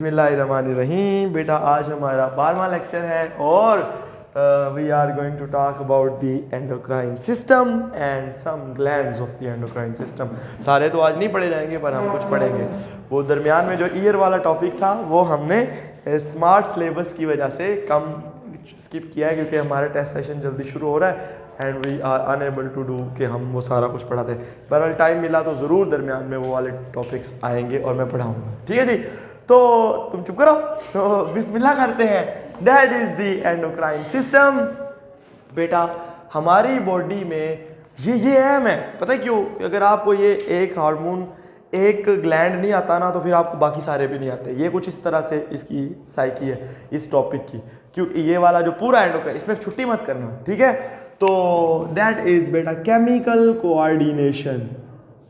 बिस्मिल्लाहिर्रहमानिर्रहीम। बेटा आज हमारा 12वां लेक्चर है और we are going to talk about the endocrine system and some glands of the endocrine system. सारे तो आज नहीं पढ़े जाएंगे पर हम कुछ पढ़ेंगे। वो दरमियान में जो ईयर वाला टॉपिक था वो हमने स्मार्ट सिलेबस की वजह से कम स्किप किया है क्योंकि हमारा टेस्ट सेशन जल्दी शुरू हो रहा है and we are unable to do कि हम वो सारा कुछ पढ़ाते हैं। बहरहाल टाइम मिला तो ज़रूर दरमियान में वो वाले टॉपिक्स आएंगे और मैं पढ़ाऊँगा। ठीक है जी, तो तुम चुप करो, तो बिस्मिल्लाह करते हैं। That is the endocrine system. बेटा हमारी बॉडी में ये अहम है, पता है क्यों? अगर आपको ये एक हार्मोन एक ग्लैंड नहीं आता ना तो फिर आपको बाकी सारे भी नहीं आते। ये कुछ इस तरह से इसकी साइकी है इस टॉपिक की, क्योंकि ये वाला जो पूरा एंडोक्राइन, इसमें छुट्टी मत करना, ठीक है? तो दैट इज बेटा केमिकल कोऑर्डिनेशन,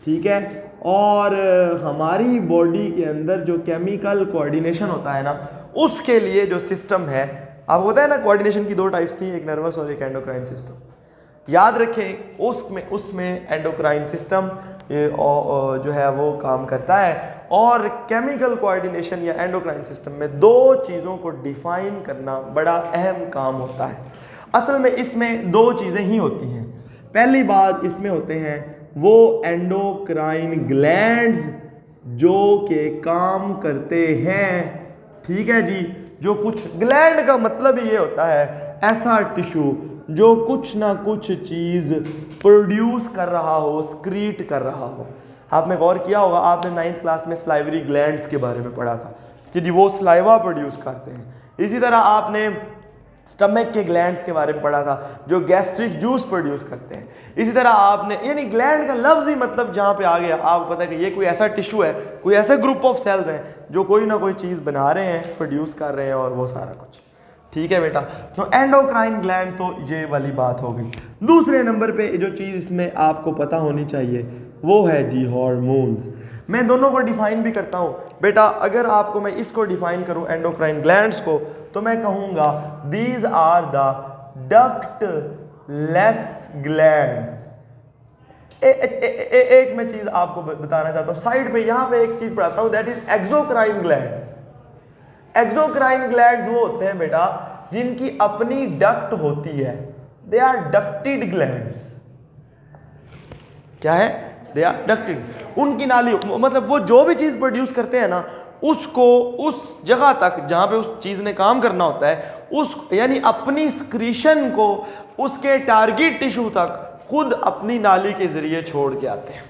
ठीक है? और हमारी बॉडी के अंदर जो केमिकल कोऑर्डिनेशन होता है ना, उसके लिए जो सिस्टम है, आपको पता है ना कोऑर्डिनेशन की दो टाइप्स थी, एक नर्वस और एक एंडोक्राइन सिस्टम। याद रखें उसमें एंडोक्राइन सिस्टम जो है वो काम करता है। और केमिकल कोऑर्डिनेशन या एंडोक्राइन सिस्टम में दो चीज़ों को डिफाइन करना बड़ा अहम काम होता है। असल में इसमें दो चीज़ें ही होती हैं। पहली बात, इसमें होते हैं वो एंडोक्राइन ग्लैंड्स जो के काम करते हैं, ठीक है जी? जो कुछ ग्लैंड का मतलब ही ये होता है ऐसा टिश्यू जो कुछ ना कुछ चीज़ प्रोड्यूस कर रहा हो, स्क्रीट कर रहा हो। आपने गौर किया होगा, आपने 9th क्लास में स्लाइवरी ग्लैंड्स के बारे में पढ़ा था कि जी वो स्लाइवा प्रोड्यूस करते हैं। इसी तरह आपने स्टमक के ग्लैंड्स के बारे में पढ़ा था जो गैस्ट्रिक जूस प्रोड्यूस करते हैं। इसी तरह आपने, यानी ग्लैंड का लफ्ज़ ही मतलब जहाँ पे आ गया, आपको पता है कि ये कोई ऐसा टिश्यू है, कोई ऐसे ग्रुप ऑफ सेल्स हैं जो कोई ना कोई चीज़ बना रहे हैं, प्रोड्यूस कर रहे हैं और वो सारा कुछ, ठीक है बेटा? तो एंडोक्राइन ग्लैंड तो ये वाली बात हो गई। दूसरे नंबर पे जो चीज़ इसमें आपको पता होनी चाहिए वो है जी हार्मोन्स। मैं दोनों को डिफाइन भी करता हूँ बेटा। अगर आपको मैं इसको डिफाइन करूँ एंडोक्राइन ग्लैंड्स को, तो मैं कहूँगा these are the ductless glands. एक मैं चीज़ आपको बताना चाहता हूँ, साइड पे यहाँ पे एक चीज़ पढ़ाता हूँ, that is exocrine glands. Exocrine glands वो होते हैं बेटा जिनकी अपनी डक्ट होती है, दे आर डक्टेड ग्लैंड्स। क्या है? They are ducted. उनकी नाली, मतलब वो जो भी चीज़ प्रोड्यूस करते हैं ना, उसको उस जगह तक जहाँ पे उस चीज़ ने काम करना होता है, उस यानी अपनी स्क्रीशन को उसके टारगेट टिश्यू तक खुद अपनी नाली के ज़रिए छोड़ के आते हैं।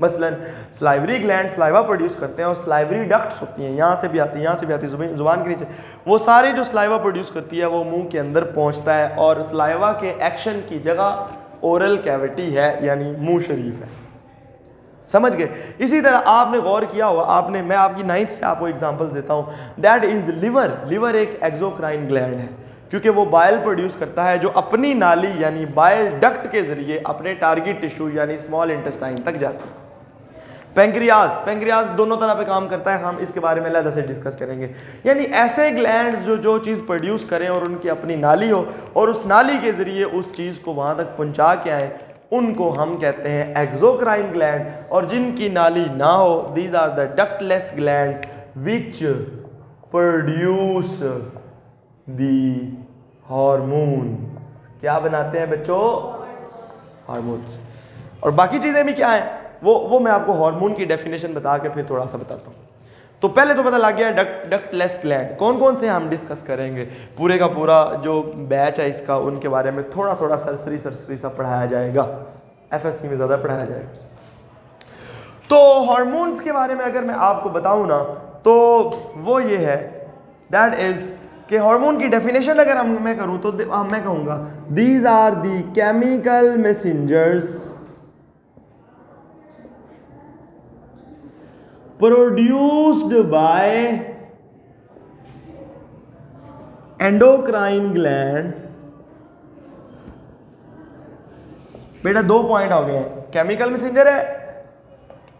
मसलन स्लाइवरी ग्लैंड स्लाइवा प्रोड्यूस करते हैं और स्लाइवरी डक्ट्स होती हैं, यहाँ से भी आती है, यहाँ से भी आती है, जुबान के नीचे। वो सारी जो स्लाइवा प्रोड्यूस करती है वो मुंह के अंदर पहुँचता है और स्लाइवा के एक्शन की जगह ओरल कैविटी है, यानी मुंह शरीफ है। समझ गए? इसी तरह आपने गौर किया होगा, मैं आपकी 9th से आपको एग्जांपल्स देता हूँ। That is liver. लिवर एक एक्सोक्राइन ग्लैंड है क्योंकि वो बाइल प्रोड्यूस करता है जो अपनी नाली यानी बाइल डक्ट के जरिए अपने टारगेट टिश्यू यानी स्मॉल इंटेस्टाइन तक जाता है। पेंक्रियाज दोनों तरह पे काम करता है, हम इसके बारे में अलग से डिस्कस करेंगे। यानी ऐसे ग्लैंड जो चीज़ प्रोड्यूस करें और उनकी अपनी नाली हो और उस नाली के जरिए उस चीज़ को वहाँ तक पहुँचा के आए, उनको हम कहते हैं एक्सोक्राइन ग्लैंड। और जिनकी नाली ना हो, these are the ductless glands which produce the hormones. क्या बनाते हैं बच्चों? हार्मोन्स। और बाकी चीज़ें भी क्या है वो मैं आपको हार्मोन की डेफिनेशन बता के फिर थोड़ा सा बताता हूँ। तो पहले तो पता लग गया डक्टलेस ग्लैंड कौन कौन से हम डिस्कस करेंगे। पूरे का पूरा जो बैच है इसका, उनके बारे में थोड़ा थोड़ा सरसरी सा पढ़ाया जाएगा, एफएससी में ज़्यादा पढ़ाया जाएगा। तो हार्मोन्स के बारे में अगर मैं आपको बताऊँ ना, तो वो ये है, दैट इज कि हार्मोन की डेफिनेशन अगर मैं करूँ तो मैं कहूँगा these are the chemical messengers produced by endocrine gland। बेटा दो पॉइंट हो गए हैं, केमिकल मैसेंजर है,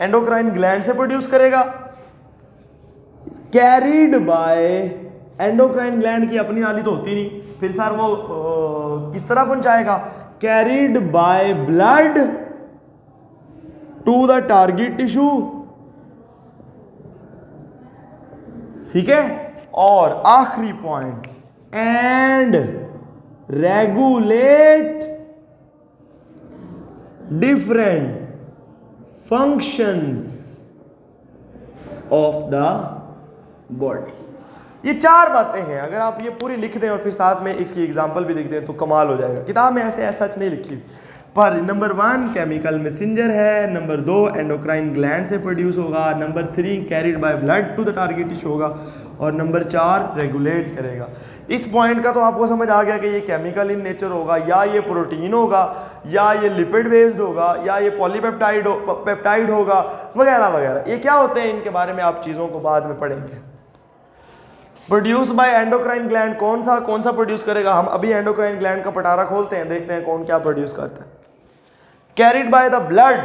एंडोक्राइन ग्लैंड से प्रोड्यूस करेगा, कैरीड बाय एंडोक्राइन ग्लैंड की अपनी नाली तो होती नहीं, फिर सर वो किस तरह पहुंचाएगा? Carried by blood to the target tissue ठीक है। और आखिरी point, and regulate different functions of the body. ये 4 बातें हैं, अगर आप ये पूरी लिख दें और फिर साथ में इसकी एग्जांपल भी लिख दें तो कमाल हो जाएगा। किताब में ऐसे सच नहीं लिखी, पर नंबर 1 केमिकल मैसेंजर है, नंबर 2 एंडोक्राइन ग्लैंड से प्रोड्यूस होगा, number 3 carried by blood to the target tissue होगा, और नंबर 4 रेगुलेट करेगा। इस पॉइंट का तो आपको समझ आ गया कि ये केमिकल इन नेचर होगा, या ये प्रोटीन होगा, या ये लिपिड बेस्ड होगा, या ये पॉलीपेप्टाइड पेप्टाइड होगा, वगैरह वगैरह। ये क्या होते हैं, इनके बारे में आप चीज़ों को बाद में पढ़ेंगे। प्रोड्यूस बाय एंडोक्राइन ग्लैंड, कौन सा प्रोड्यूस करेगा, हम अभी एंडोक्राइन ग्लैंड का पटारा खोलते हैं, देखते हैं कौन क्या प्रोड्यूस करता है। Carried by the blood,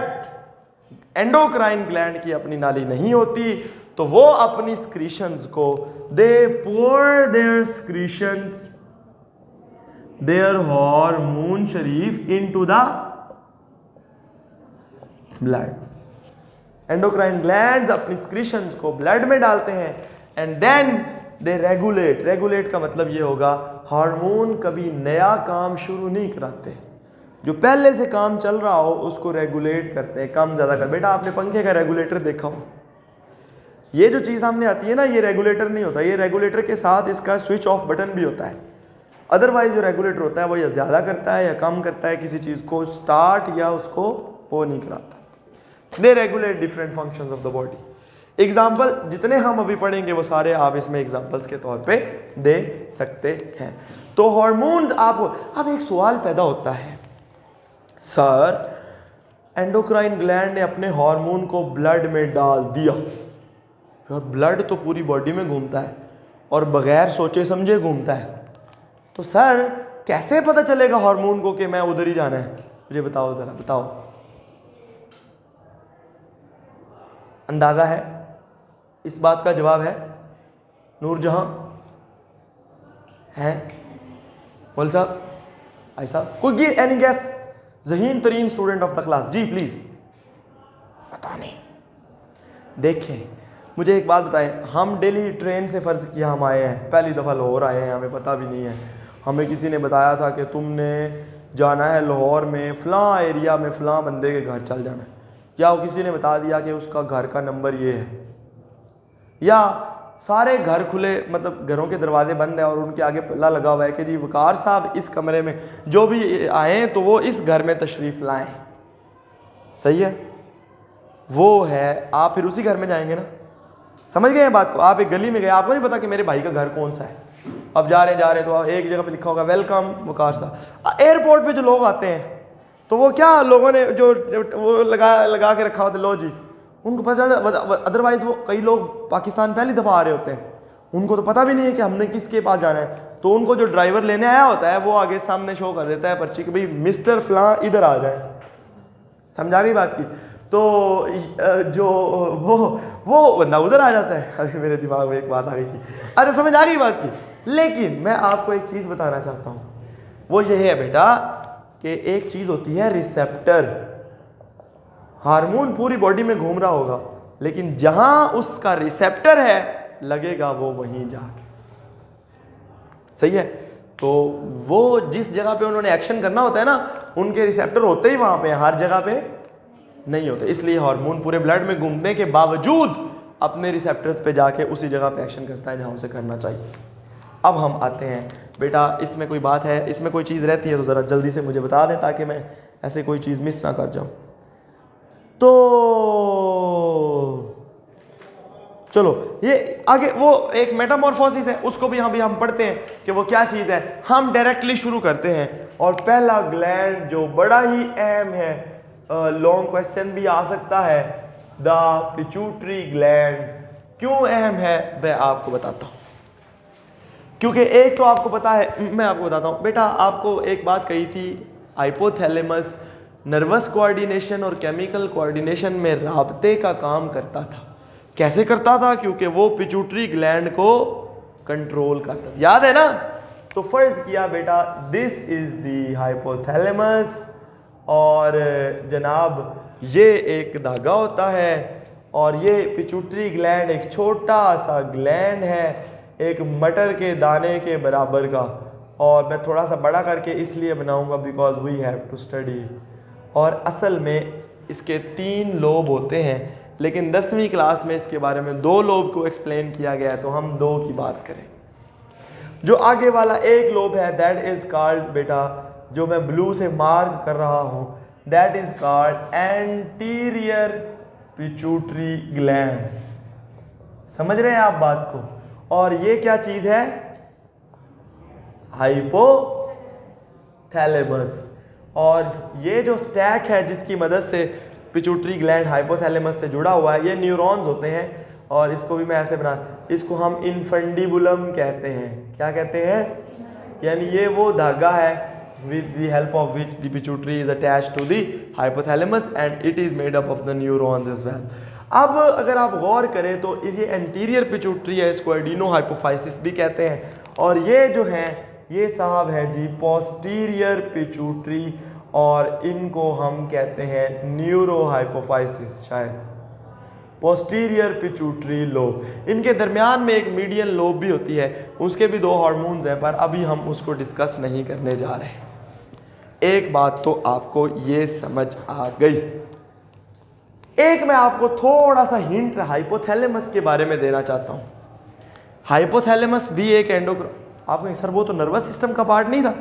endocrine gland की अपनी नाली नहीं होती, तो वो अपनी स्क्रीशंस को they pour their secretions their hormone शरीफ into the blood. Endocrine glands अपनी स्क्रीशंस को ब्लड में डालते हैं, and then they regulate. Regulate का मतलब ये होगा, हार्मोन कभी नया काम शुरू नहीं कराते, जो पहले से काम चल रहा हो उसको रेगुलेट करते हैं, कम ज़्यादा कर। बेटा आपने पंखे का रेगुलेटर देखा हो, ये जो चीज़ सामने आती है ना, ये रेगुलेटर नहीं होता, ये रेगुलेटर के साथ इसका स्विच ऑफ बटन भी होता है। अदरवाइज जो रेगुलेटर होता है वो या ज़्यादा करता है या कम करता है, किसी चीज़ को स्टार्ट या उसको वो नहीं कराता। They regulate different functions of the body. Example जितने हम अभी पढ़ेंगे वो सारे आप इसमें एग्जाम्पल्स के तौर पे दे सकते हैं। तो हार्मोन्स, अब एक सवाल पैदा होता है, सर एंडोक्राइन ग्लैंड ने अपने हार्मोन को ब्लड में डाल दिया, और ब्लड तो पूरी बॉडी में घूमता है और बगैर सोचे समझे घूमता है, तो सर कैसे पता चलेगा हार्मोन को कि मैं उधर ही जाना है? मुझे बताओ जरा, बताओ, अंदाजा है? इस बात का जवाब है नूरजहां है? बोल साहब, आई साहब, कोई गिव एनी गेस? ज़हीन तरीन स्टूडेंट ऑफ द क्लास, जी प्लीज। पता नहीं। देखें, मुझे एक बात बताएं, हम डेली ट्रेन से फ़र्ज़ किया हम आए हैं, पहली दफ़ा लाहौर आए हैं, हमें पता भी नहीं है, हमें किसी ने बताया था कि तुमने जाना है लाहौर में फ़लाँ एरिया में फ़लाँ बंदे के घर चल जाना है, या वो किसी ने बता दिया कि उसका घर का नंबर ये है, या सारे घर खुले, मतलब घरों के दरवाजे बंद हैं और उनके आगे पल्ला लगा हुआ है कि जी वकार साहब इस कमरे में जो भी आए तो वो इस घर में तशरीफ़ लाएं। सही है, वो है, आप फिर उसी घर में जाएंगे ना। समझ गए बात को? आप एक गली में गए, आपको नहीं पता कि मेरे भाई का घर कौन सा है, अब जा रहे तो एक जगह पे लिखा होगा वेलकम वकार साहब। एयरपोर्ट पे जो लोग आते हैं तो वो क्या लोगों ने जो वो लगा के रखा होता है, लो जी, उनको पता चला। अदरवाइज वो कई लोग पाकिस्तान पहली दफ़ा आ रहे होते हैं, उनको तो पता भी नहीं है कि हमने किसके पास जाना है, तो उनको जो ड्राइवर लेने आया होता है वो आगे सामने शो कर देता है पर्ची कि भाई मिस्टर फलां इधर आ जाए। समझा गई बात की? तो जो वो बंदा उधर आ जाता है। अभी मेरे दिमाग में एक बात आ गई थी, अरे समझ आ गई बात की। लेकिन मैं आपको एक चीज़ बताना चाहता हूँ, वो ये है बेटा कि एक चीज़ होती है रिसेप्टर। हार्मोन पूरी बॉडी में घूम रहा होगा, लेकिन जहां उसका रिसेप्टर है लगेगा वो वहीं जाके। सही है? तो वो जिस जगह पे उन्होंने एक्शन करना होता है ना, उनके रिसेप्टर होते ही वहां पे, हर जगह पे नहीं होते। इसलिए हार्मोन पूरे ब्लड में घूमने के बावजूद अपने रिसेप्टर्स पे जाके उसी जगह पे एक्शन करता है जहां उसे करना चाहिए। अब हम आते हैं बेटा, इसमें कोई बात है, इसमें कोई चीज़ रहती है तो ज़रा जल्दी से मुझे बता दें ताकि मैं ऐसे कोई चीज़ मिस ना कर जाऊं। तो चलो ये आगे वो एक मेटामॉर्फोसिस है, उसको भी हम पढ़ते हैं कि वो क्या चीज़ है। हम डायरेक्टली शुरू करते हैं, और पहला ग्लैंड जो बड़ा ही अहम है, लॉन्ग क्वेश्चन भी आ सकता है, द पिट्यूटरी ग्लैंड। क्यों अहम है मैं आपको बताता हूँ, क्योंकि एक तो आपको पता है, मैं आपको बताता हूँ बेटा, आपको एक बात कही थी, हाइपोथैलेमस नर्वस कोऑर्डिनेशन और केमिकल कोऑर्डिनेशन में राब्ते का काम करता था। कैसे करता था? क्योंकि वो पिट्यूटरी ग्लैंड को कंट्रोल करता था, याद है ना? तो फर्ज किया बेटा दिस इज द हाइपोथैलेमस, और जनाब ये एक धागा होता है, और ये पिट्यूटरी ग्लैंड एक छोटा सा ग्लैंड है, एक मटर के दाने के बराबर का, और मैं थोड़ा सा बड़ा करके इसलिए बनाऊंगा because we have to study. और असल में इसके 3 लोब होते हैं, लेकिन 10वीं क्लास में इसके बारे में 2 लोब को एक्सप्लेन किया गया है, तो हम 2 की बात करें। जो आगे वाला एक लोब है दैट इज कॉल्ड, बेटा जो मैं ब्लू से मार्क कर रहा हूं, that is called anterior pituitary gland. समझ रहे हैं आप बात को? और ये क्या चीज है? हाइपोथैलेमस। और ये जो स्टैक है जिसकी मदद से पिट्यूटरी ग्लैंड हाइपोथैलेमस से जुड़ा हुआ है, ये न्यूरॉन्स होते हैं, और इसको भी मैं ऐसे बना, इसको हम इनफंडिबुलम कहते हैं। क्या कहते हैं? यानी ये वो धागा है with the help of which the pituitary is attached to the hypothalamus and it is made up of the neurons as well। अब अगर आप गौर करें तो ये एंटीरियर पिट्यूटरी है, इसको एडिनो हाइपोफाइसिस भी कहते हैं, और ये जो हैं ये साहब हैं जी पोस्टीरियर पिट्यूटरी, और इनको हम कहते हैं न्यूरो हाइपोफाइसिस, शायद पोस्टीरियर पिट्यूटरी लोब। इनके दरमियान में एक मीडियन लोब भी होती है, उसके भी 2 हार्मोन्स हैं, पर अभी हम उसको डिस्कस नहीं करने जा रहे हैं। एक बात तो आपको ये समझ आ गई। एक मैं आपको थोड़ा सा हिंट हाइपोथैलेमस के बारे में देना चाहता हूं। हाइपोथैलेमस भी एक आप कहें सर वो तो नर्वस सिस्टम का पार्ट नहीं था।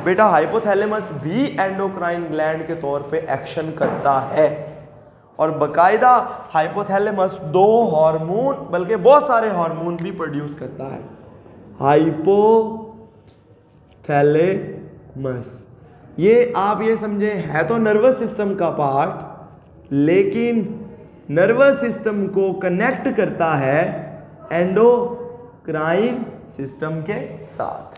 बेटा हाइपोथैलेमस भी एंडोक्राइन ग्लैंड के तौर पे एक्शन करता है, और बकायदा हाइपोथैलेमस 2 हार्मोन बल्कि बहुत सारे हार्मोन भी प्रोड्यूस करता है। हाइपोथैलेमस ये आप ये समझे है तो नर्वस सिस्टम का पार्ट, लेकिन नर्वस सिस्टम को कनेक्ट करता है एंडोक्राइन सिस्टम के साथ।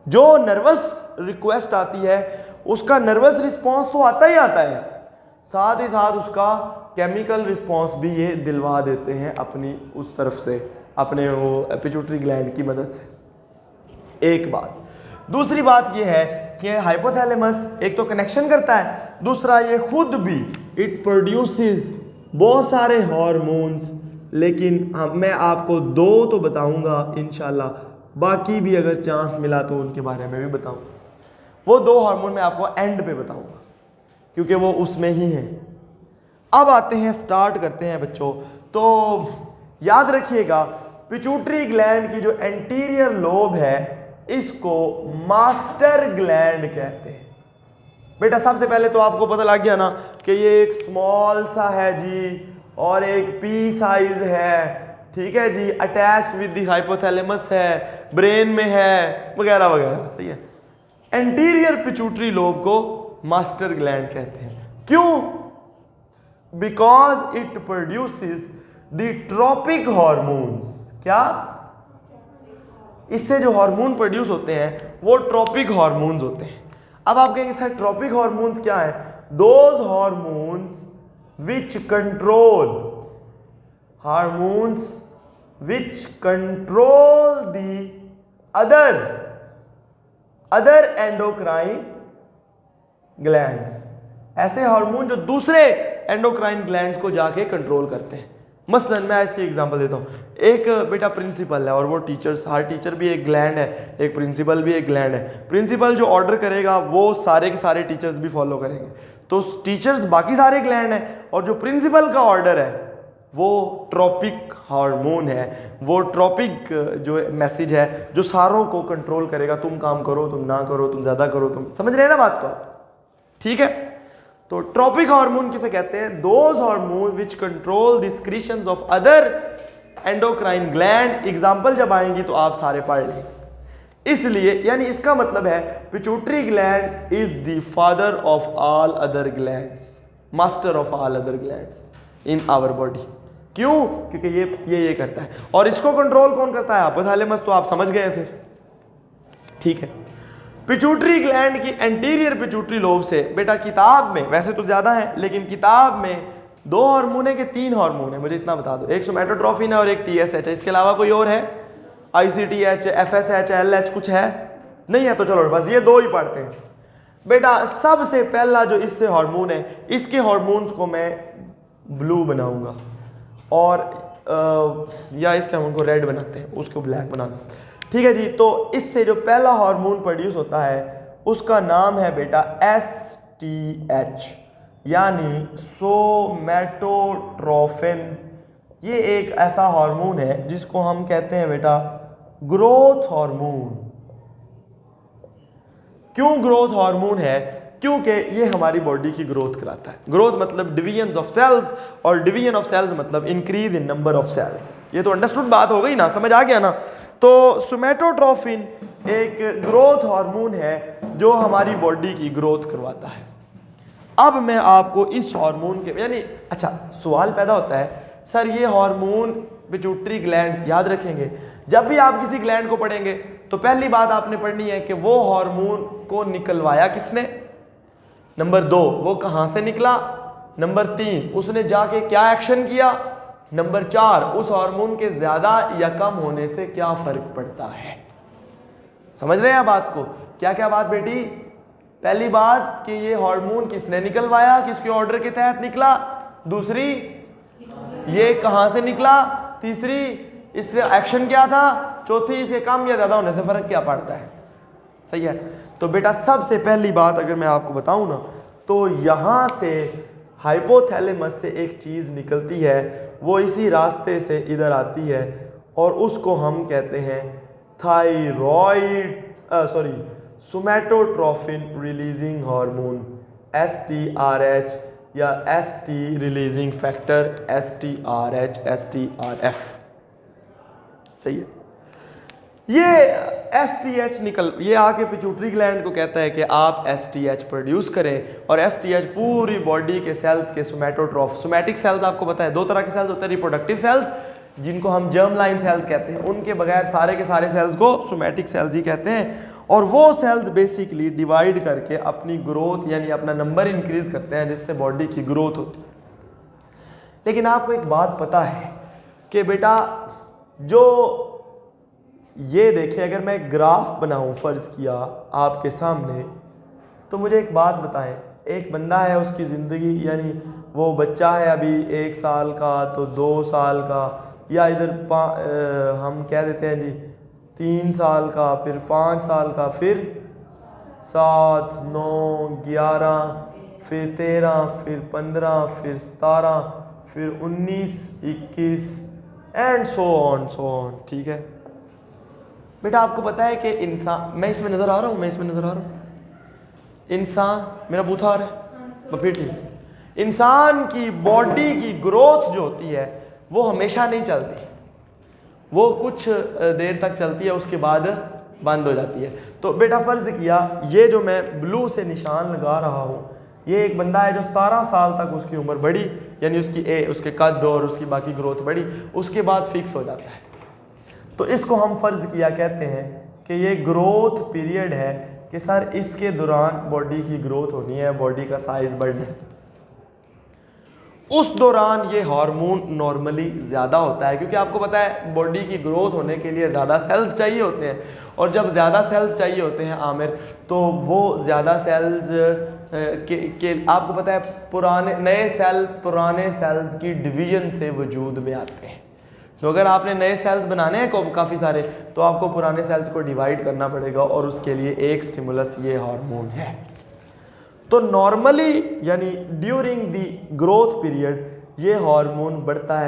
जो नर्वस रिक्वेस्ट आती है उसका नर्वस रिस्पांस तो आता ही आता है, साथ ही साथ उसका केमिकल रिस्पांस भी ये दिलवा देते हैं अपनी उस तरफ से, अपने वो पिट्यूटरी ग्लैंड की मदद से। एक बात। दूसरी बात ये है कि हाइपोथैलेमस एक तो कनेक्शन करता है, दूसरा ये खुद भी इट प्रोड्यूसेस बहुत सारे हार्मोन्स, लेकिन मैं आपको 2 तो बताऊंगा इंशाल्लाह, बाकी भी अगर चांस मिला तो उनके बारे में भी बताऊंगा। वो 2 हार्मोन मैं आपको एंड पे बताऊंगा क्योंकि वो उसमें ही है। अब आते हैं, स्टार्ट करते हैं बच्चों। तो याद रखिएगा पिट्यूटरी ग्लैंड की जो एंटीरियर लोब है इसको मास्टर ग्लैंड कहते हैं। बेटा सबसे पहले तो आपको पता लग गया ना कि ये एक स्मॉल सा है जी और एक पी साइज है, ठीक है जी, अटैच्ड विद द हाइपोथैलेमस है, ब्रेन में है, वगैरह वगैरह, सही है। एंटीरियर पिट्यूटरी लोब को मास्टर ग्लैंड कहते हैं। क्यों? Because it produces the tropic hormones. क्या? इससे जो हार्मोन प्रोड्यूस होते हैं वो ट्रॉपिक हार्मोन्स होते हैं। अब आप कहेंगे सर ट्रॉपिक हार्मोन्स क्या है? Those hormones which control the other endocrine glands. ऐसे हार्मोन जो दूसरे एंडोक्राइन ग्लैंड्स को जाके कंट्रोल करते हैं। मसलन मैं इसकी एग्जांपल देता हूँ। एक बेटा प्रिंसिपल है और वो टीचर्स, हर टीचर भी एक ग्लैंड है, एक प्रिंसिपल भी एक ग्लैंड है। प्रिंसिपल जो ऑर्डर करेगा वो सारे के सारे टीचर्स भी फॉलो करेंगे, तो टीचर्स बाकी सारे ग्लैंड हैं, और जो प्रिंसिपल का ऑर्डर है वो ट्रॉपिक हार्मोन है, वो ट्रॉपिक जो मैसेज है जो सारों को कंट्रोल करेगा, तुम काम करो, तुम ना करो, तुम ज्यादा करो, तुम समझ रहे हैं ना बात को? ठीक है। तो ट्रॉपिक हार्मोन किसे कहते हैं? Those hormone which control the secretions of other endocrine gland. Example जब आएंगी तो आप सारे पढ़ लेंगे। इसलिए यानी इसका मतलब है pituitary gland is the father of all other glands, master of all other glands in our body. क्यों? क्योंकि ये करता है। और इसको कंट्रोल कौन करता है? हाइपोथैलेमस। तो आप समझ गए फिर, ठीक है। पिट्यूटरी ग्लैंड की एंटीरियर पिट्यूटरी लोब से बेटा किताब में वैसे तो ज्यादा है, लेकिन किताब में 2 हार्मोन है कि 3 हार्मोन है, मुझे इतना बता दो। एक सोमैटोट्रोफिन है और एक TSH है। इसके अलावा कोई और है? ICTH, FSH, LH कुछ है? नहीं है। तो चलो बस ये 2 ही पढ़ते हैं। बेटा सबसे पहला जो इससे हार्मोन है, इसके हार्मोन्स को मैं ब्लू बनाऊंगा और या इसके हम उनको रेड बनाते हैं, उसको ब्लैक बना दें। ठीक है जी। तो इससे जो पहला हार्मोन प्रोड्यूस होता है उसका नाम है बेटा STH यानी सोमैटोट्रोफिन। ये एक ऐसा हार्मोन है जिसको हम कहते हैं बेटा ग्रोथ हार्मोन। क्यों ग्रोथ हार्मोन है? क्योंकि ये हमारी बॉडी की ग्रोथ कराता है। ग्रोथ मतलब डिवीजन ऑफ सेल्स और डिवीजन ऑफ सेल्स मतलब increase in number of cells. ये तो अंडरस्टूड बात हो गई ना, समझ आ गया ना। तो सोमैटोट्रोफिन एक ग्रोथ हार्मोन है जो हमारी बॉडी की ग्रोथ करवाता है। अब मैं आपको इस हार्मोन के यानी अच्छा सवाल पैदा होता है, सर ये हार्मोन पिट्यूटरी ग्लैंड याद रखेंगे। जब भी आप किसी ग्लैंड को पढ़ेंगे तो पहली बात आपने पढ़नी है कि वो हार्मोन को निकलवाया किसने, नंबर 2 वो कहां से निकला, नंबर 3 उसने जाके क्या एक्शन किया, नंबर 4 उस हार्मोन के ज्यादा या कम होने से क्या फर्क पड़ता है। समझ रहे हैं बात को? क्या क्या बात बेटी? पहली बात कि ये हार्मोन किसने निकलवाया, किसके ऑर्डर के तहत निकला, दूसरी ये कहां से निकला, तीसरी इससे एक्शन क्या था, चौथी इसके कम या ज्यादा होने से फर्क क्या पड़ता है। सही है। तो बेटा सबसे पहली बात अगर मैं आपको बताऊं ना तो यहां से हाइपोथैलेमस से एक चीज निकलती है, वो इसी रास्ते से इधर आती है और उसको हम कहते हैं सोमैटोट्रोफिन रिलीजिंग हार्मोन STRH या ST releasing factor STRH STRF। सही है। ये STH ये आके पिट्यूटरी ग्लैंड को कहता है कि आप STH प्रोड्यूस करें और STH पूरी बॉडी के सेल्स के सोमैटिक सेल्स आपको पता है 2 तरह के सेल्स होते हैं, रिप्रोडक्टिव सेल्स जिनको हम जर्म लाइन सेल्स कहते हैं, उनके बगैर सारे के सारे सेल्स को सोमैटिक सेल्स ही कहते हैं। और वो सेल्स बेसिकली डिवाइड करके अपनी ग्रोथ यानी अपना नंबर इंक्रीज करते हैं जिससे बॉडी की ग्रोथ होती है। लेकिन आपको एक बात पता है कि बेटा जो ये देखिए अगर मैं ग्राफ बनाऊं फर्ज किया आपके सामने तो मुझे एक बात बताएं, एक बंदा है उसकी ज़िंदगी यानी वो बच्चा है अभी 1 साल का तो 2 साल का या इधर हम कह देते हैं जी 3 साल का, फिर 5 साल का, फिर 7, 9, 11, फिर 13, फिर 15, फिर 17, फिर 19, 21 एंड सो ऑन। ठीक है बेटा। आपको पता है कि इंसान, मैं इसमें नज़र आ रहा हूँ, इंसान मेरा बूथा आ रहा है फिर ठीक। इंसान की बॉडी की ग्रोथ जो होती है वो हमेशा नहीं चलती, वो कुछ देर तक चलती है उसके बाद बंद हो जाती है। तो बेटा फ़र्ज़ किया ये जो मैं ब्लू से निशान लगा रहा हूँ ये एक बंदा है जो 17 साल तक उसकी उम्र बढ़ी यानी उसके कद और उसकी बाकी ग्रोथ बढ़ी, उसके बाद फिक्स हो जाता है। तो इसको हम फ़र्ज़ किया कहते हैं कि ये ग्रोथ पीरियड है कि सर इसके दौरान बॉडी की ग्रोथ होनी है, बॉडी का साइज़ बढ़ना है। उस दौरान ये हार्मोन नॉर्मली ज़्यादा होता है क्योंकि आपको पता है बॉडी की ग्रोथ होने के लिए ज़्यादा सेल्स चाहिए होते हैं और जब ज़्यादा सेल्स चाहिए होते हैं आमिर तो वो ज़्यादा सेल्स के आपको पता है पुराने सेल्स की डिवीज़न से वजूद में आते हैं। तो अगर आपने नए सेल्स बनाने हैं काफ़ी सारे तो आपको पुराने सेल्स को डिवाइड करना पड़ेगा और उसके लिए एक स्टिमुलस ये हार्मोन है। तो नॉर्मली यानी ड्यूरिंग द ग्रोथ पीरियड ये हार्मोन बढ़ता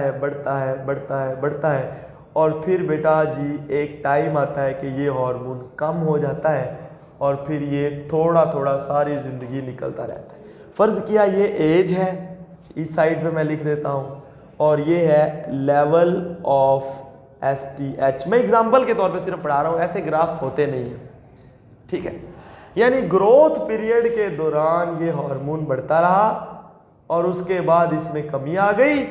है और फिर बेटा जी एक टाइम आता है कि ये हार्मोन कम हो जाता है और फिर ये थोड़ा थोड़ा सारी ज़िंदगी निकलता रहता है। फ़र्ज़ किया ये एज है, इस साइड पे मैं लिख देता हूँ, और ये है लेवल ऑफ STH। मैं एग्जाम्पल के तौर पे सिर्फ पढ़ा रहा हूँ, ऐसे ग्राफ होते नहीं हैं। ठीक है। यानी ग्रोथ पीरियड के दौरान ये हार्मोन बढ़ता रहा और उसके बाद इसमें कमी आ गई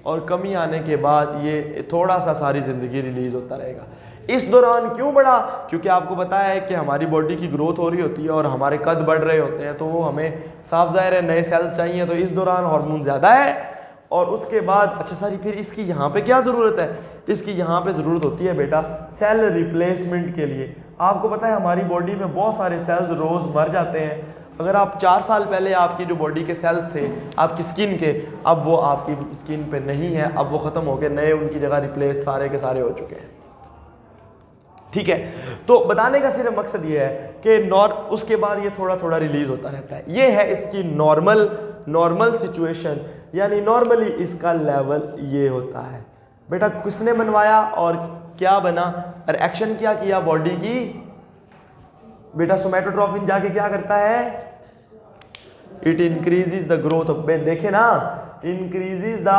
और कमी आने के बाद ये थोड़ा सा सारी ज़िंदगी रिलीज़ होता रहेगा। इस दौरान क्यों बढ़ा? क्योंकि आपको पता है कि हमारी बॉडी की ग्रोथ हो रही होती है और हमारे कद बढ़ रहे होते हैं तो वो हमें साफ ज़ाहिर है नए सेल्स चाहिए, तो इस दौरान हार्मोन ज़्यादा है। और उसके बाद अच्छा सारी फिर इसकी यहाँ पे क्या ज़रूरत है? इसकी यहाँ पे ज़रूरत होती है बेटा सेल रिप्लेसमेंट के लिए। आपको पता है हमारी बॉडी में बहुत सारे सेल्स रोज़ मर जाते हैं, अगर आप 4 साल पहले आपकी जो बॉडी के सेल्स थे आपकी स्किन के, अब वो आपकी स्किन पे नहीं है, अब वो ख़त्म हो गए, नए उनकी जगह रिप्लेस सारे के सारे हो चुके हैं। ठीक है, तो बताने का सिर्फ मकसद ये है कि उसके बाद ये थोड़ा थोड़ा रिलीज होता रहता है। ये है इसकी नॉर्मल सिचुएशन, यानी नॉर्मली इसका लेवल ये होता है। बेटा किसने बनवाया और क्या बना और एक्शन क्या किया बॉडी की? बेटा सोमैटोट्रोफिन जाके क्या करता है? It increases the growth of, देखे ना, increases the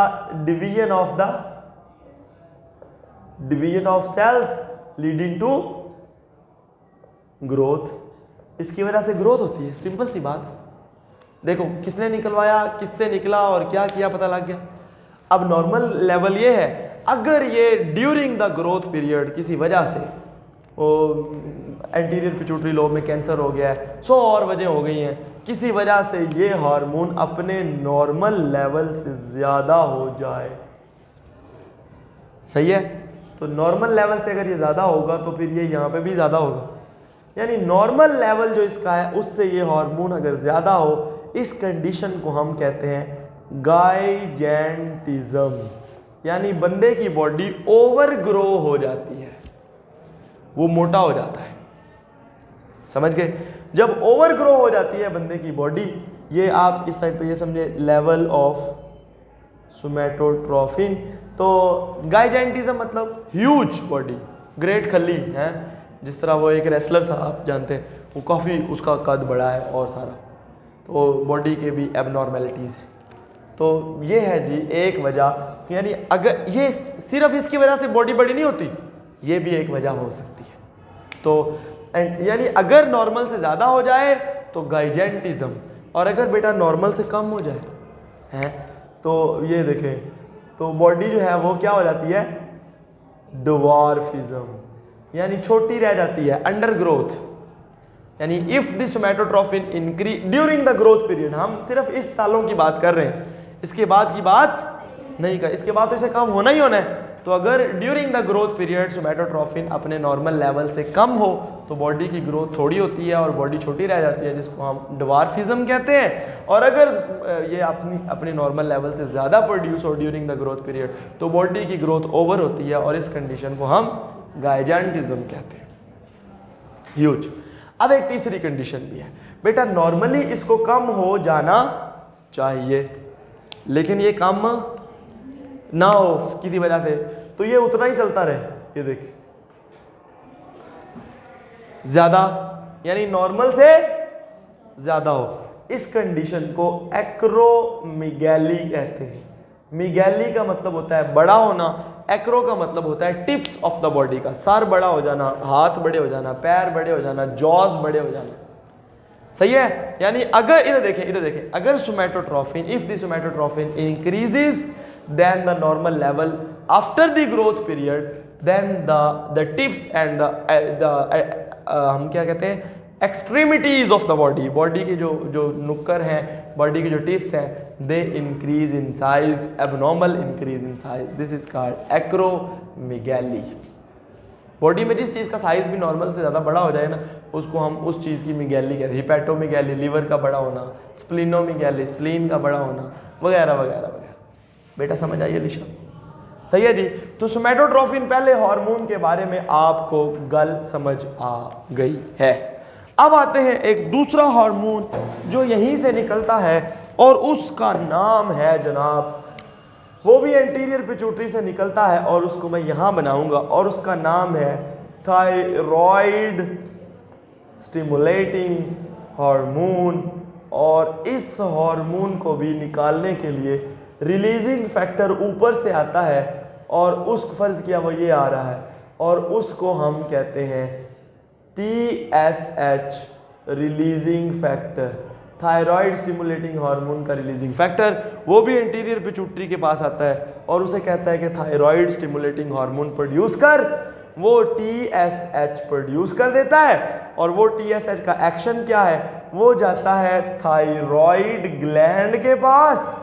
division of cells leading to growth. इसकी वजह से ग्रोथ होती है, सिंपल सी बात। देखो किसने निकलवाया, किससे निकला और क्या किया, पता लग गया। अब नॉर्मल लेवल ये है, अगर ये ड्यूरिंग द ग्रोथ पीरियड किसी वजह से वो एंटीरियर पिट्यूटरी लोब में कैंसर हो गया है, 100 और वजह हो गई हैं, किसी वजह से ये हार्मोन अपने नॉर्मल लेवल से ज़्यादा हो जाए, सही है, तो नॉर्मल लेवल से अगर ये ज़्यादा होगा तो फिर ये यहाँ पे भी ज़्यादा होगा। यानी नॉर्मल लेवल जो इसका है उससे ये हार्मोन अगर ज़्यादा हो, इस कंडीशन को हम कहते हैं गाइजेंटिज्म, यानी बंदे की बॉडी ओवर ग्रो हो जाती है, वो मोटा हो जाता है। समझ गए? जब ओवर ग्रो हो जाती है बंदे की बॉडी, ये आप इस साइड पे ये समझे लेवल ऑफ सोमैटोट्रोफिन। तो गाइजेंटिज्म मतलब ह्यूज बॉडी, ग्रेट खली है, जिस तरह वो एक रेसलर था आप जानते हैं, वो काफ़ी उसका कद बड़ा है और सारा, तो बॉडी के भी एबनॉर्मेलिटीज़ हैं। तो ये है जी एक वजह, यानी अगर ये सिर्फ इसकी वजह से बॉडी बड़ी नहीं होती, ये भी एक वजह हो सकती है। तो यानी अगर नॉर्मल से ज़्यादा हो जाए तो गाइजेंटिज्म, और अगर बेटा नॉर्मल से कम हो जाए हैं तो ये देखें, तो बॉडी जो है वो क्या हो जाती है? ड्वार्फिज्म, यानी छोटी रह जाती है, अंडर ग्रोथ। यानी if the somatotrophin increase during the growth period, हम सिर्फ इस सालों की बात कर रहे हैं, इसके बाद की बात नहीं कर, इसके बाद तो इसे कम होना ही होना है। तो अगर ड्यूरिंग द ग्रोथ पीरियड सोमैटोट्रोफिन अपने नॉर्मल लेवल से कम हो तो बॉडी की ग्रोथ थोड़ी होती है और बॉडी छोटी रह जाती है, जिसको हम ड्वार्फिज्म कहते हैं। और अगर ये अपनी नॉर्मल लेवल से ज़्यादा प्रोड्यूस हो ड्यूरिंग द ग्रोथ पीरियड तो बॉडी की ग्रोथ ओवर होती है, और इस कंडीशन को हम गाइजेंटिज्म कहते हैं, ह्यूज। अब एक तीसरी कंडीशन भी है बेटा, नॉर्मली इसको कम हो जाना चाहिए, लेकिन ये कम ना हो किसी वजह से, तो ये उतना ही चलता रहे। ये देखिए ज्यादा, यानी नॉर्मल से ज्यादा हो, इस कंडीशन को एक्रोमेगैली कहते हैं। मेगैली का मतलब होता है बड़ा होना, एक्रो का मतलब होता है टिप्स ऑफ द बॉडी का, सर बड़ा हो जाना, हाथ बड़े हो जाना, पैर बड़े हो जाना, जॉज बड़े हो जाना, सही है। यानी अगर इधर देखें, अगर somatotrophin, if the somatotrophin increases then the normal level after the growth period, then the tips and the हम क्या कहते हैं, extremities of the body, body के जो नुक्कर हैं, बॉडी के जो टिप्स हैं, they increase in size, abnormal increase in size, this is called acromegaly. Body में जिस चीज़ का साइज भी नॉर्मल से ज़्यादा बड़ा हो जाए ना, उसको हम उस चीज़ की मेगैली कहते हैं। हिपैटोमेगैली लीवर का बड़ा होना, स्प्लिनोमेगैली स्प्लीन का बड़ा होना, वगैरह वगैरह वगैरह। बेटा समझ आइए लिशा, सही है जी। तो सोमैटोट्रोफिन पहले हार्मोन के बारे में आपको गल समझ आ गई है। अब आते हैं एक दूसरा हार्मोन जो यहीं से निकलता है, और उसका नाम है जनाब, वो भी एंटीरियर पिट्यूटरी से निकलता है, और उसको मैं यहां बनाऊंगा, और उसका नाम है थायराइड स्टिमुलेटिंग हार्मोन। और इस हार्मोन को भी निकालने के लिए रिलीजिंग फैक्टर ऊपर से आता है, और उसको फर्ज किया वो ये आ रहा है, और उसको हम कहते हैं TSH releasing factor, thyroid stimulating hormone का रिलीजिंग फैक्टर। वो भी एंटीरियर पिट्यूटरी के पास आता है, और उसे कहता है कि थायराइड स्टिमुलेटिंग हार्मोन प्रोड्यूस कर, वो TSH प्रोड्यूस कर देता है। और वो TSH का एक्शन क्या है, वो जाता है थायराइड ग्लैंड के पास,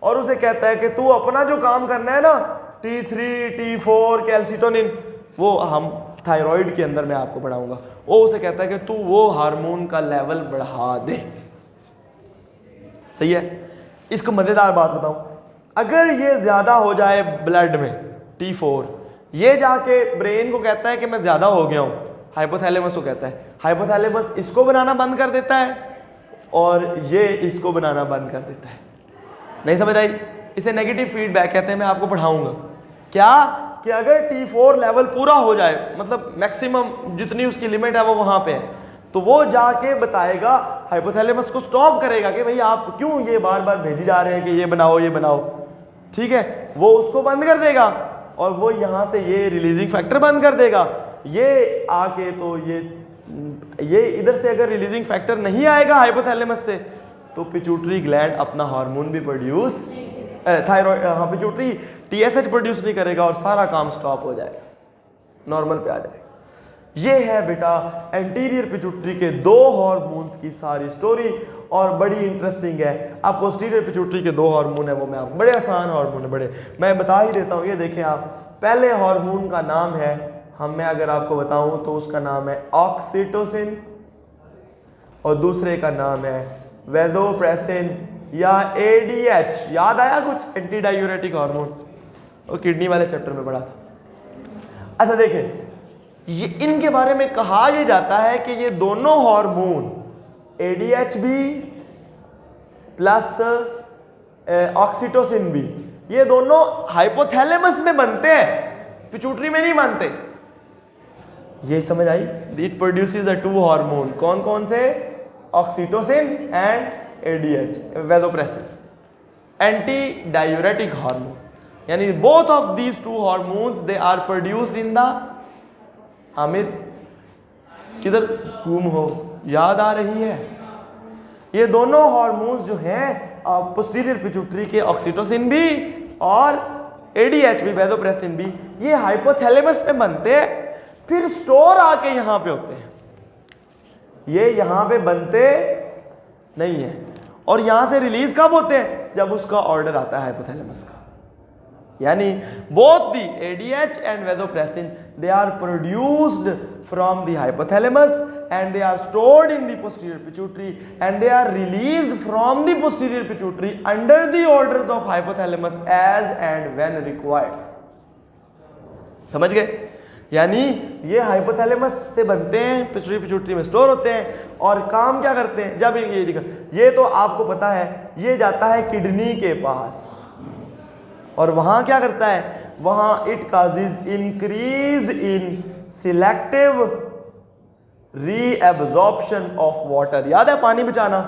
और उसे कहता है कि तू अपना जो काम करना है ना, T3 T4 कैल्सिटोनिन, वो हम थायराइड के अंदर मैं आपको बढ़ाऊंगा। वो उसे कहता है कि तू वो हार्मोन का लेवल बढ़ा दे। सही है। इसको मज़ेदार बात बताऊं, अगर ये ज़्यादा हो जाए ब्लड में T4, ये जाके ब्रेन को कहता है कि मैं ज़्यादा हो गया हूँ, हाइपोथैलेमस को कहता है, हाइपोथैलेमस इसको बनाना बंद कर देता है और ये इसको बनाना बंद कर देता है। नहीं समझ आई? इसे नेगेटिव फीडबैक कहते हैं, मैं आपको पढ़ाऊंगा। क्या कि अगर T4 लेवल पूरा हो जाए, मतलब मैक्सिमम जितनी उसकी लिमिट है वो वहाँ पे है, तो वो जाके बताएगा, हाइपोथैलेमस को स्टॉप करेगा कि भाई आप क्यों ये बार बार भेजी जा रहे हैं कि ये बनाओ ये बनाओ, ठीक है, वो उसको बंद कर देगा और वो यहाँ से ये रिलीजिंग फैक्टर बंद कर देगा। ये आके तो ये इधर से अगर रिलीजिंग फैक्टर नहीं आएगा हाइपोथैलेमस से, तो पिट्यूटरी ग्लैंड अपना हार्मोन भी प्रोड्यूस, थायराइड, हाँ पिट्यूटरी TSH प्रोड्यूस नहीं करेगा और सारा काम स्टॉप हो जाएगा, नॉर्मल पे आ जाएगा। ये है बेटा एंटीरियर पिट्यूटरी के 2 हार्मोन्स की सारी स्टोरी, और बड़ी इंटरेस्टिंग है। अब पोस्टीरियर पिट्यूटरी के 2 हार्मोन है, वो मैं आपको, बड़े आसान हार्मोन है, बड़े मैं बता ही देता हूँ। ये देखें आप, पहले हार्मोन का नाम है, मैं अगर आपको बताऊं तो उसका नाम है ऑक्सीटोसिन, और दूसरे का नाम है वैसोप्रेसिन या ADH। याद आया कुछ? एंटी डायूरेटिक हार्मोन, और किडनी वाले चैप्टर में पढ़ा था। अच्छा देखें, ये इनके बारे में कहा यह जाता है कि ये दोनों हार्मोन ADH भी प्लस ऑक्सीटोसिन भी, ये दोनों हाइपोथैलेमस में बनते हैं, पिट्यूटरी में नहीं बनते। ये समझ आई? इट प्रोड्यूसेस द 2 हार्मोन, कौन कौन से? Oxytocin and ADH, vasopressin, anti diuretic hormone. यानी both of these 2 hormones they are produced in the, Aamir किधर गुम हो, याद आ रही है? ये दोनों हार्मोन्स जो हैं पोस्टीरियर पिट्यूटरी के, ऑक्सीटोसिन भी और ADH भी, वैसोप्रेसिन भी, ये हाइपोथैलेमस में बनते हैं, फिर स्टोर आके यहाँ पे होते हैं। ये यहाँ पे बनते नहीं है, और यहाँ से रिलीज कब होते हैं? जब उसका ऑर्डर आता है हाइपोथैलेमस का। यानी both the ADH and vasopressin, they are produced from the hypothalamus and they are stored in the posterior pituitary and they are released from the posterior pituitary under the orders of hypothalamus as and when required। समझ गए? यानी ये hypothalamus से बनते हैं, pituitary में store होते हैं, और काम क्या करते हैं? जब ये तो आपको पता है, ये जाता है किडनी के पास, और वहां क्या करता है? वहां it causes increase in selective reabsorption of water. याद है पानी बचाना?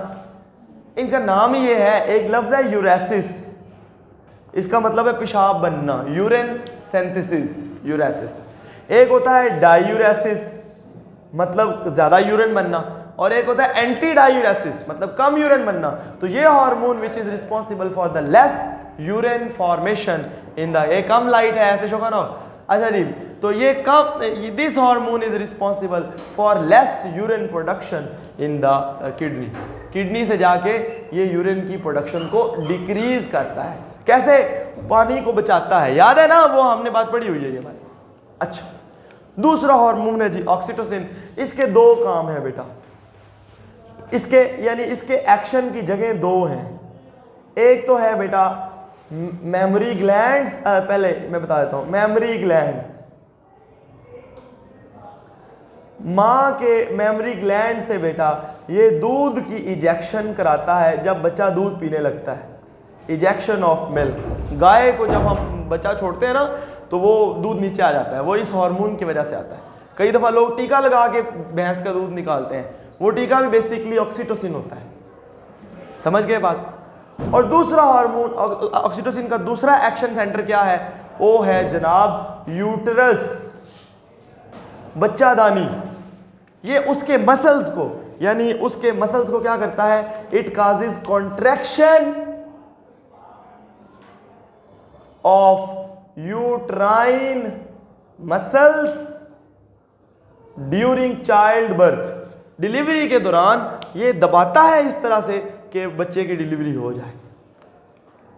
इनका नाम ही ये है, एक लफ्ज है यूरेसिस, इसका मतलब है पेशाब बनना, यूरिन सिंथेसिस, यूरेसिस। एक होता है डायूरेसिस, मतलब ज्यादा यूरिन बनना, और एक होता है एंटी डायूरेसिस, मतलब कम यूरिन बनना। तो ये hormone which is responsible for the less urine formation in the, ये कम लाइट है ऐसे शोका ना। अच्छा जी, तो ये कम, this hormone is responsible for less urine production in the kidney. Kidney से जाके ये यूरिन की प्रोडक्शन को डिक्रीज करता है। कैसे? पानी को बचाता है, याद है ना, वो हमने बात पढ़ी हुई है ये बात। अच्छा, दूसरा हार्मोन है जी ऑक्सीटोसिन। इसके 2 काम है बेटा, इसके यानी इसके एक्शन की जगह 2 हैं। एक तो है बेटा मेमोरी ग्लैंड्स, पहले मैं बता देता हूं, मेमोरी ग्लैंड्स, मां के मेमोरी ग्लैंड से बेटा ये दूध की इजेक्शन कराता है जब बच्चा दूध पीने लगता है, इजेक्शन ऑफ मिल्क। गाय को जब हम बच्चा छोड़ते हैं ना, तो वो दूध नीचे आ जाता है, वो इस हार्मोन की वजह से आता है। कई दफ़ा लोग टीका लगा के भैंस का दूध निकालते हैं, वो टीका भी बेसिकली ऑक्सीटोसिन होता है। समझ गए बात? और दूसरा हार्मोन ऑक्सीटोसिन का दूसरा एक्शन सेंटर क्या है? वो है जनाब यूटरस, बच्चादानी। ये उसके मसल्स को, यानी उसके मसल्स को क्या करता है? It causes contraction of uterine muscles during child birth. Delivery के दौरान ये दबाता है इस तरह से कि बच्चे की डिलीवरी हो जाए,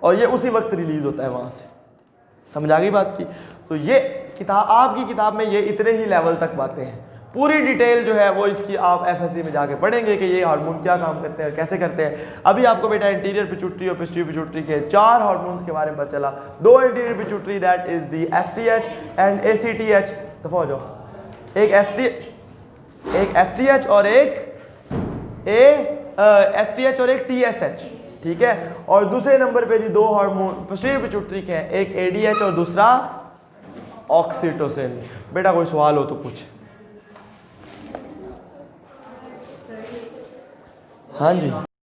और ये उसी वक्त रिलीज होता है वहां से। समझ आ गई बात की? तो ये किताब, आपकी किताब में ये इतने ही लेवल तक बातें हैं। पूरी डिटेल जो है वो इसकी आप एफएससी में जाके पढ़ेंगे कि ये हार्मोन क्या काम करते हैं और कैसे करते हैं। अभी आपको बेटा इंटीरियर पिट्यूटरी और पोस्टीरियर पिट्यूटरी के 4 हार्मोन्स के बारे में पता चला। 2 interior pituitary that is the STH and ACTH. दफा हो जाओ। एक एसटीएच और एक टीएसएच, ठीक है। और दूसरे नंबर पे जी 2 हार्मोन पोस्टीरियर पिट्यूटरी के हैं, एक एडीएच और दूसरा ऑक्सीटोसिन। बेटा कोई सवाल हो तो पूछ। हाँ जी।